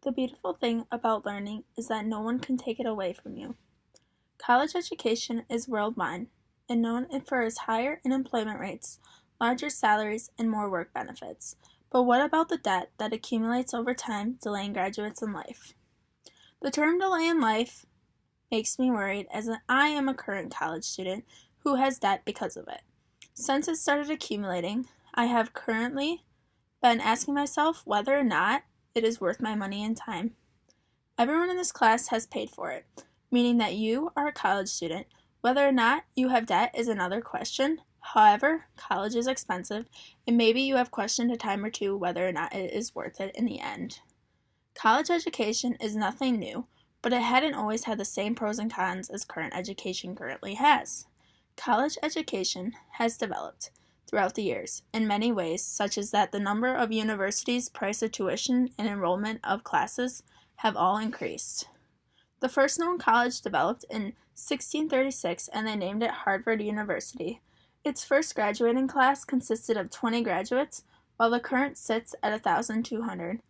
The beautiful thing about learning is that no one can take it away from you. College education is worldwide and known for its higher unemployment rates, larger salaries, and more work benefits. But what about the debt that accumulates over time, delaying graduates in life? The term delay in life makes me worried as I am a current college student who has debt because of it. Since it started accumulating, I have currently been asking myself whether or not it is worth my money and time. Everyone in this class has paid for it, meaning that you are a college student. Whether or not you have debt is another question. However, college is expensive, and maybe you have questioned a time or two whether or not it is worth it in the end. College education is nothing new, but it hadn't always had the same pros and cons as current education currently has. College education has developed throughout the years in many ways, such as that the number of universities, price of tuition, and enrollment of classes have all increased. The first known college developed in 1636 and they named it Harvard University. Its first graduating class consisted of 20 graduates, while the current sits at 1,200.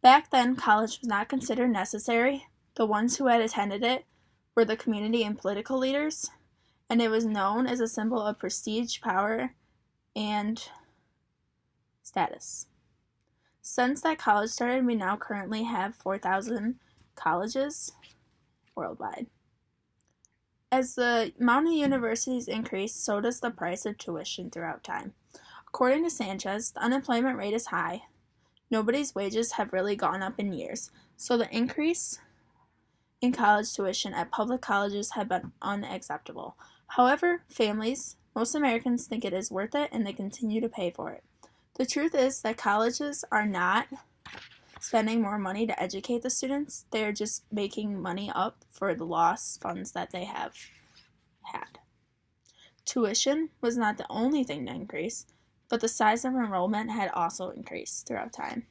Back then, college was not considered necessary. The ones who had attended it were the community and political leaders, and it was known as a symbol of prestige, power, and status. Since that college started, we now currently have 4,000 colleges worldwide. As the amount of universities increase, so does the price of tuition throughout time. According to Sanchez, the unemployment rate is high. Nobody's wages have really gone up in years, so the increase in college tuition at public colleges have been unacceptable. However, most Americans think it is worth it and they continue to pay for it. The truth is that colleges are not spending more money to educate the students. They are just making money up for the lost funds that they have had. Tuition was not the only thing to increase, but the size of enrollment had also increased throughout time.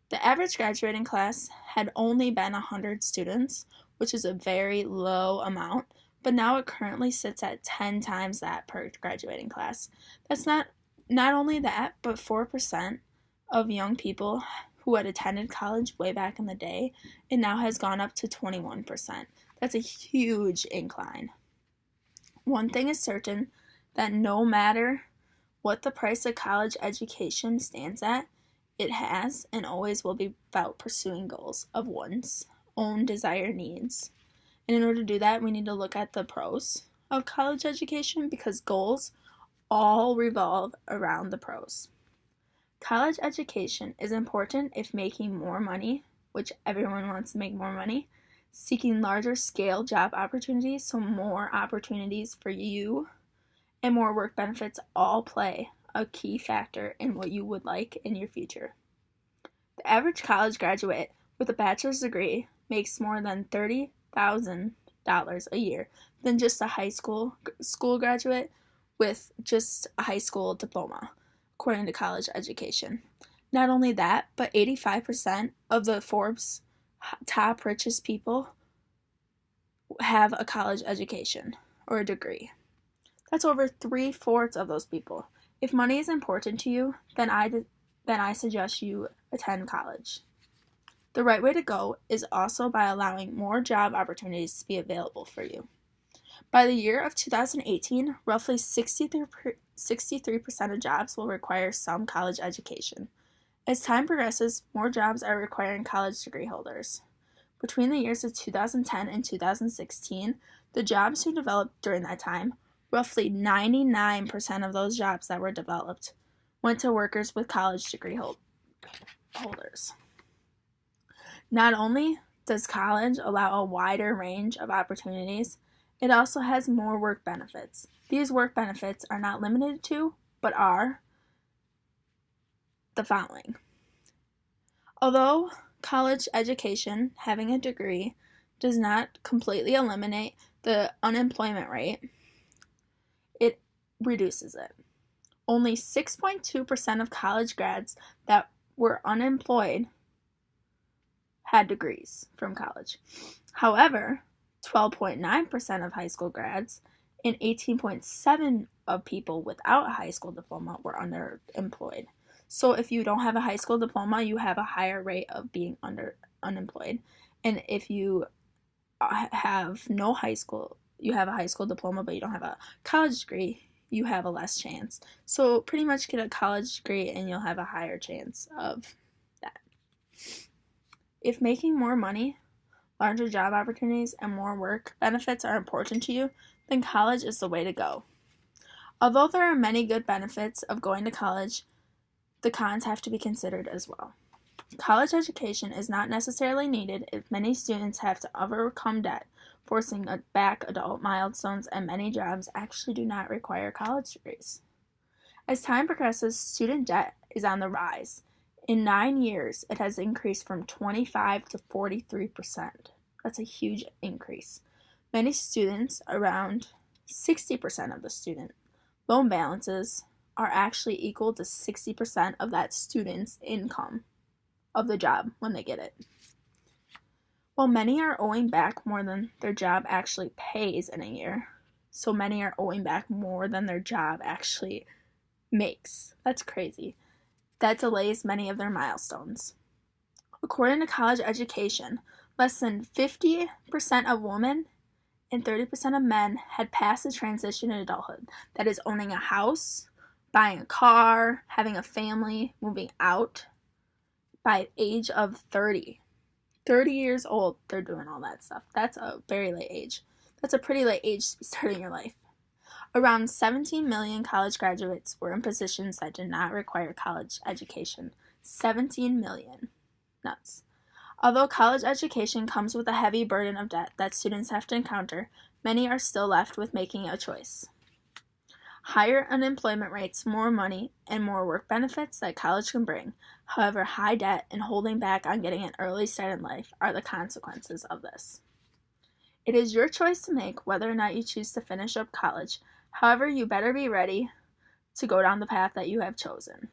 The average graduating class had only been 100 students, which is a very low amount, but now it currently sits at 10 times that per graduating class. That's not only that, but 4% of young people who had attended college way back in the day, it now has gone up to 21%. That's a huge incline. One thing is certain, that no matter what the price of college education stands at, it has and always will be about pursuing goals of one's own desired needs. And in order to do that, we need to look at the pros of college education because goals all revolve around the pros. College education is important if making more money, which everyone wants to make more money, seeking larger scale job opportunities, so more opportunities for you, and more work benefits all play a key factor in what you would like in your future. The average college graduate with a bachelor's degree makes more than $30,000 a year than just a high school graduate with just a high school diploma, according to college education. Not only that, but 85% of the Forbes top richest people have a college education or a degree. That's over 3/4 of those people. If money is important to you, then I suggest you attend college. The right way to go is also by allowing more job opportunities to be available for you. By the year of 2018, roughly 63% of jobs will require some college education. As time progresses, more jobs are requiring college degree holders. Between the years of 2010 and 2016, the jobs who developed during that time, roughly 99% of those jobs that were developed went to workers with college degree holders. Not only does college allow a wider range of opportunities, it also has more work benefits. These work benefits are not limited to, but are the following. Although college education, having a degree, does not completely eliminate the unemployment rate, it reduces it. Only 6.2% of college grads that were unemployed had degrees from college. However, 12.9% of high school grads and 18.7% of people without a high school diploma were underemployed. So if you don't have a high school diploma, you have a higher rate of being unemployed. And if you have no high school, you have a high school diploma, but you don't have a college degree, you have a less chance. So pretty much get a college degree and you'll have a higher chance of that. If making more money, larger job opportunities, and more work benefits are important to you, then college is the way to go. Although there are many good benefits of going to college, the cons have to be considered as well. College education is not necessarily needed if many students have to overcome debt, forcing back adult milestones, and many jobs actually do not require college degrees. As time progresses, student debt is on the rise. In 9 years, it has increased from 25 to 43%. That's a huge increase. Many students, around 60% of the student loan balances, are actually equal to 60% of that student's income of the job when they get it. While many are owing back more than their job actually pays in a year, so many are owing back more than their job actually makes. That's crazy. That delays many of their milestones. According to college education, less than 50% of women and 30% of men had passed the transition in adulthood. That is owning a house, buying a car, having a family, moving out by age of 30. 30 years old, they're doing all that stuff. That's a very late age. That's a pretty late age to be starting your life. Around 17 million college graduates were in positions that did not require college education. 17 million. Nuts. Although college education comes with a heavy burden of debt that students have to encounter, many are still left with making a choice. Higher unemployment rates, more money, and more work benefits that college can bring. However, high debt and holding back on getting an early start in life are the consequences of this. It is your choice to make whether or not you choose to finish up college. However, you better be ready to go down the path that you have chosen.